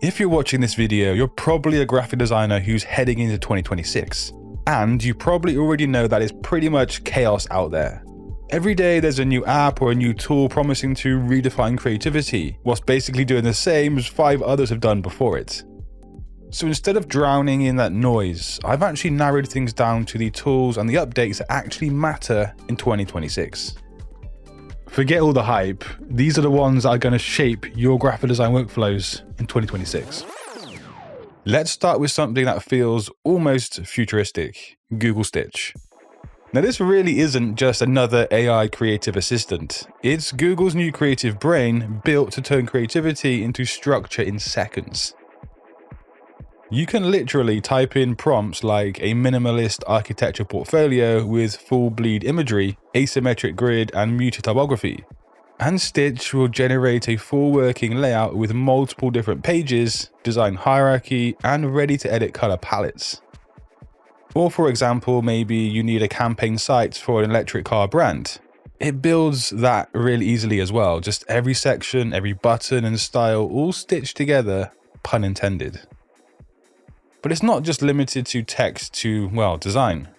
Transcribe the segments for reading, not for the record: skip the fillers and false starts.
If you're watching this video, you're probably a graphic designer who's heading into 2026. And you probably already know that it's pretty much chaos out there. Every day there's a new app or a new tool promising to redefine creativity, whilst basically doing the same as 5 others have done before it. So instead of drowning in that noise, I've actually narrowed things down to the tools and the updates that actually matter in 2026. Forget all the hype, these are the ones that are going to shape your graphic design workflows in 2026. Let's start with something that feels almost futuristic: Google Stitch. Now this really isn't just another AI creative assistant, it's Google's new creative brain built to turn creativity into structure in seconds. You can literally type in prompts like a minimalist architecture portfolio with full bleed imagery, asymmetric grid, and muted typography, and Stitch will generate a full working layout with multiple different pages, design hierarchy, and ready-to-edit color palettes. Or for example, maybe you need a campaign site for an electric car brand. It builds that really easily as well, just every section, every button and style all stitched together, pun intended. But it's not just limited to text to, well, design.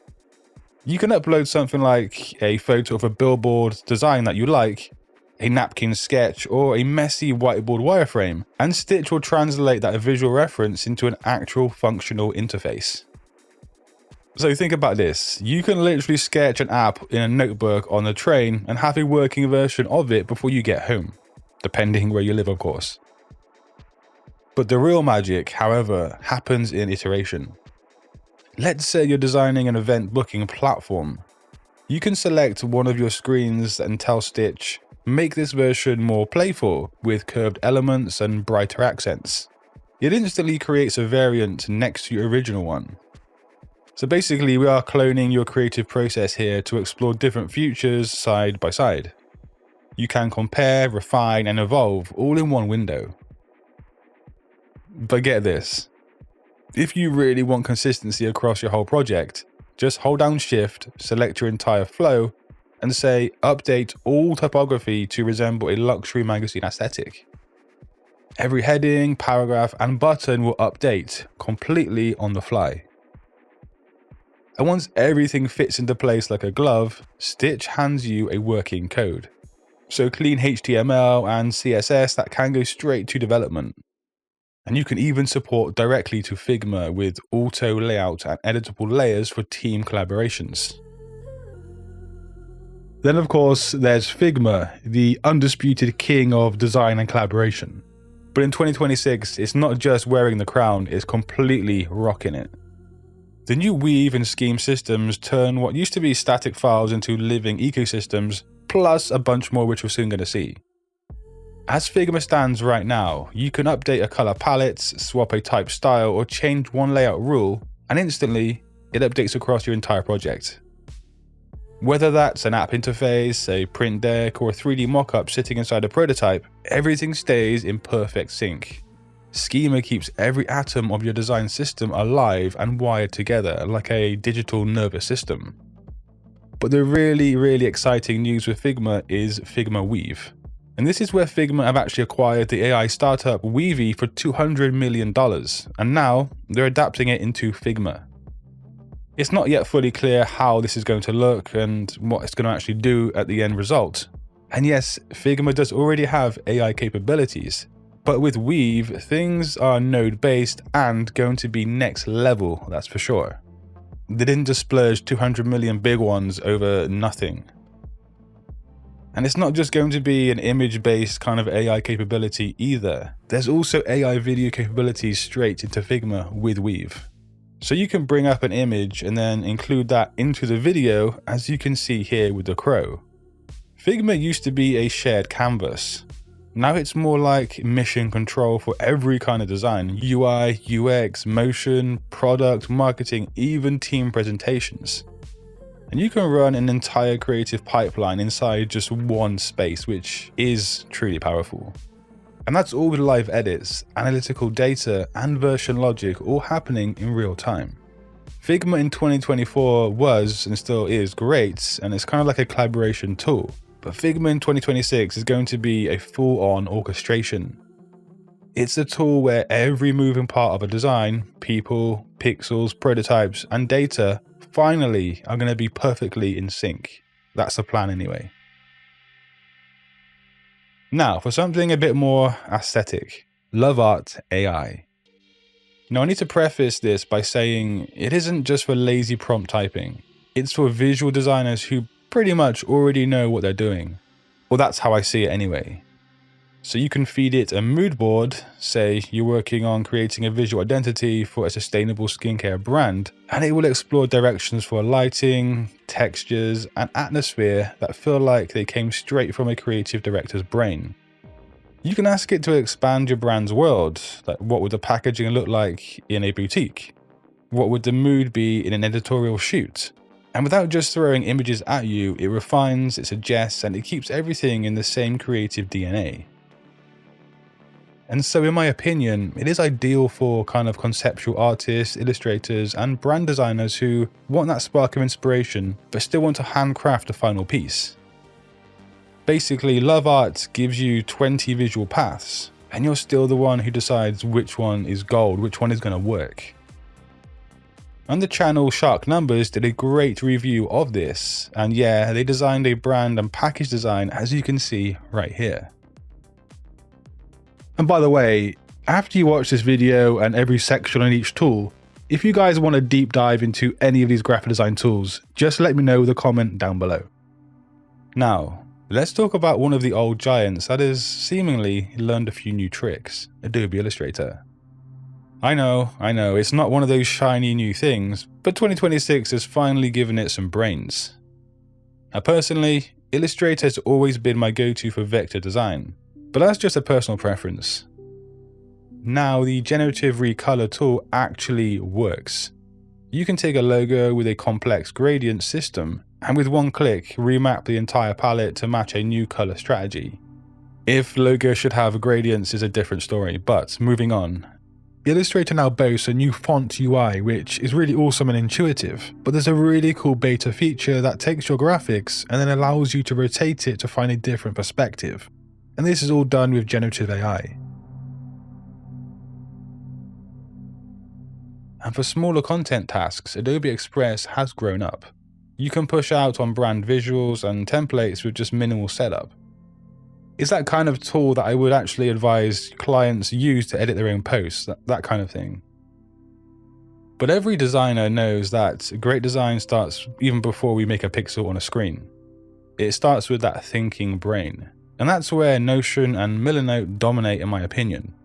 You can upload something like a photo of a billboard design that you like, a napkin sketch, or a messy whiteboard wireframe, and Stitch will translate that visual reference into an actual functional interface. So think about this, you can literally sketch an app in a notebook on the train and have a working version of it before you get home, depending where you live of course. But the real magic, however, happens in iteration. Let's say you're designing an event booking platform. You can select one of your screens and tell Stitch, make this version more playful with curved elements and brighter accents. It instantly creates a variant next to your original one. So basically we are cloning your creative process here to explore different futures side by side. You can compare, refine, and evolve all in one window. But get this, if you really want consistency across your whole project, just hold down Shift, select your entire flow, and say update all typography to resemble a luxury magazine aesthetic. Every heading, paragraph, and button will update completely on the fly. And once everything fits into place like a glove, Stitch hands you a working code. So clean HTML and CSS that can go straight to development. And you can even support directly to Figma with auto layout and editable layers for team collaborations. Then of course there's Figma, the undisputed king of design and collaboration. But in 2026, it's not just wearing the crown, it's completely rocking it. The new weave and scheme systems turn what used to be static files into living ecosystems, plus a bunch more which we're soon going to see. As Figma stands right now, you can update a color palette, swap a type style, or change one layout rule, and instantly, it updates across your entire project. Whether that's an app interface, a print deck, or a 3D mockup sitting inside a prototype, everything stays in perfect sync. Schema keeps every atom of your design system alive and wired together like a digital nervous system. But the really exciting news with Figma is Figma Weave. And this is where Figma have actually acquired the AI startup Weavy for $200 million, and now they're adapting it into Figma. It's not yet fully clear how this is going to look and what it's going to actually do at the end result. And yes, Figma does already have AI capabilities, but with Weave, things are node-based and going to be next level, that's for sure. They didn't just splurge 200 million big ones over nothing. And it's not just going to be an image-based kind of AI capability either. There's also AI video capabilities straight into Figma with Weave. So you can bring up an image and then include that into the video, as you can see here with the crow. Figma used to be a shared canvas. Now it's more like mission control for every kind of design: UI, UX, motion, product, marketing, even team presentations. And you can run an entire creative pipeline inside just one space, which is truly powerful. And that's all with live edits, analytical data, and version logic all happening in real time. Figma in 2024 was and still is great, and it's kind of like a collaboration tool. But Figma in 2026 is going to be a full-on orchestration. It's a tool where every moving part of a design, people, pixels, prototypes, and data finally are going to be perfectly in sync. That's the plan anyway. Now, for something a bit more aesthetic, LoveArt AI. Now, I need to preface this by saying it isn't just for lazy prompt typing. It's for visual designers who pretty much already know what they're doing. Well, that's how I see it anyway. So you can feed it a mood board, say you're working on creating a visual identity for a sustainable skincare brand, and it will explore directions for lighting, textures, and atmosphere that feel like they came straight from a creative director's brain. You can ask it to expand your brand's world, like what would the packaging look like in a boutique? What would the mood be in an editorial shoot? And without just throwing images at you, it refines, it suggests, and it keeps everything in the same creative DNA. And so in my opinion, it is ideal for kind of conceptual artists, illustrators, and brand designers who want that spark of inspiration, but still want to handcraft a final piece. Basically, LoveArt gives you 20 visual paths, and you're still the one who decides which one is gold, which one is going to work. And the channel Shark Numbers did a great review of this, and yeah, they designed a brand and package design as you can see right here. And by the way, after you watch this video and every section on each tool, if you guys want to deep dive into any of these graphic design tools, just let me know with a comment down below. Now, let's talk about one of the old giants that has seemingly learned a few new tricks, Adobe Illustrator. I know, it's not one of those shiny new things, but 2026 has finally given it some brains. Now personally, Illustrator has always been my go-to for vector design, but that's just a personal preference. Now the generative recolor tool actually works. You can take a logo with a complex gradient system and with one click remap the entire palette to match a new color strategy. If logo should have gradients is a different story, but moving on. Illustrator now boasts a new font UI which is really awesome and intuitive, but there's a really cool beta feature that takes your graphics and then allows you to rotate it to find a different perspective. And this is all done with generative AI. And for smaller content tasks, Adobe Express has grown up. You can push out on brand visuals and templates with just minimal setup. It's that kind of tool that I would actually advise clients use to edit their own posts, that kind of thing. But every designer knows that great design starts even before we make a pixel on a screen. It starts with that thinking brain. And that's where Notion and Milanote dominate in my opinion.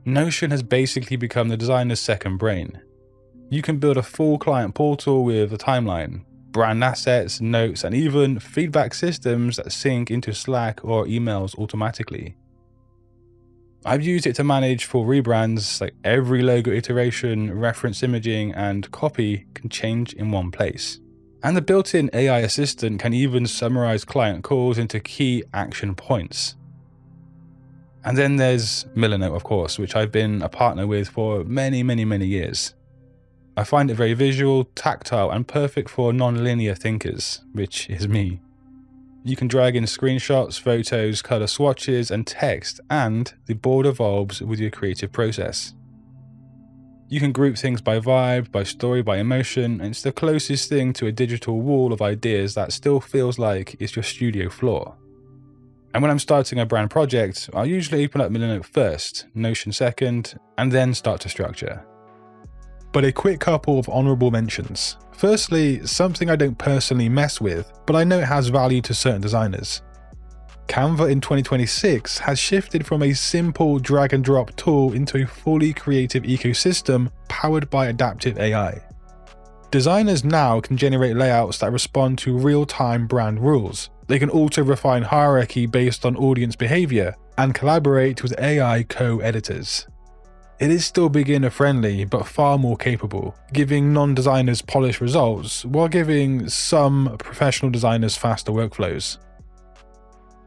Notion has basically become the designer's second brain. You can build a full client portal with a timeline, brand assets, notes, and even feedback systems that sync into Slack or emails automatically. I've used it to manage full rebrands, like every logo iteration, reference imaging, and copy can change in one place. And the built-in AI assistant can even summarize client calls into key action points. And then there's Milanote, of course, which I've been a partner with for many years. I find it very visual, tactile, and perfect for non-linear thinkers, which is me. You can drag in screenshots, photos, color swatches, and text, and the board evolves with your creative process. You can group things by vibe, by story, by emotion, and it's the closest thing to a digital wall of ideas that still feels like it's your studio floor. And when I'm starting a brand project, I'll usually open up Milanote first, Notion second, and then start to structure. But a quick couple of honourable mentions. Firstly, something I don't personally mess with, but I know it has value to certain designers. Canva in 2026 has shifted from a simple drag and drop tool into a fully creative ecosystem powered by adaptive AI. Designers now can generate layouts that respond to real-time brand rules. They can also refine hierarchy based on audience behavior and collaborate with AI co-editors. It is still beginner-friendly, but far more capable, giving non-designers polished results while giving some professional designers faster workflows.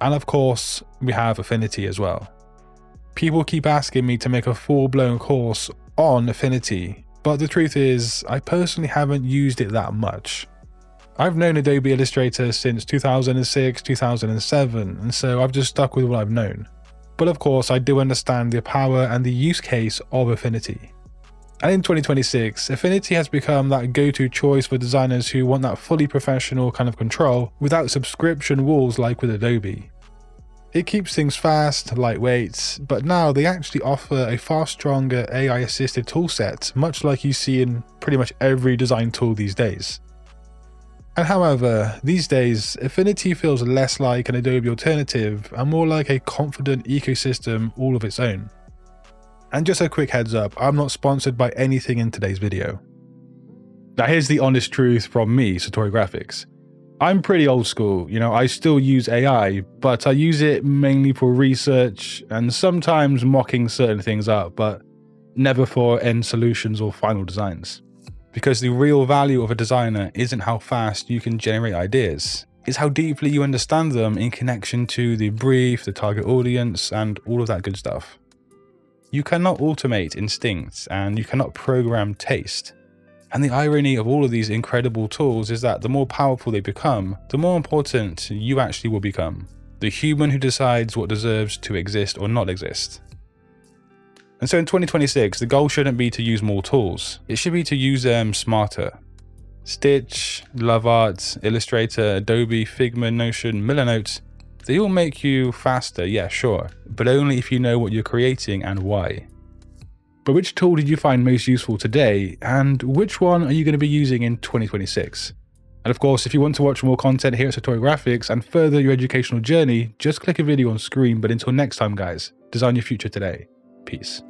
And of course, we have Affinity as well. People keep asking me to make a full-blown course on Affinity, but the truth is, I personally haven't used it that much. I've known Adobe Illustrator since 2006, 2007, and so I've just stuck with what I've known. But of course, I do understand the power and the use case of Affinity. And in 2026, Affinity has become that go-to choice for designers who want that fully professional kind of control without subscription walls like with Adobe. It keeps things fast, lightweight, but now they actually offer a far stronger AI-assisted toolset, much like you see in pretty much every design tool these days. And however, these days, Affinity feels less like an Adobe alternative and more like a confident ecosystem all of its own. And just a quick heads up, I'm not sponsored by anything in today's video. Now here's the honest truth from me, Satori Graphics. I'm pretty old school, I still use AI, but I use it mainly for research and sometimes mocking certain things up, but never for end solutions or final designs. Because the real value of a designer isn't how fast you can generate ideas, it's how deeply you understand them in connection to the brief, the target audience, and all of that good stuff. You cannot automate instinct, and you cannot program taste. And the irony of all of these incredible tools is that the more powerful they become, the more important you actually will become. The human who decides what deserves to exist or not exist. And so in 2026, the goal shouldn't be to use more tools. It should be to use them smarter. Stitch, LoveArt, Illustrator, Adobe, Figma, Notion, Milanote, they all make you faster, yeah, sure, but only if you know what you're creating and why. But which tool did you find most useful today, and which one are you going to be using in 2026? And of course, if you want to watch more content here at Satori Graphics and further your educational journey, just click a video on screen. But until next time guys, design your future today. Peace.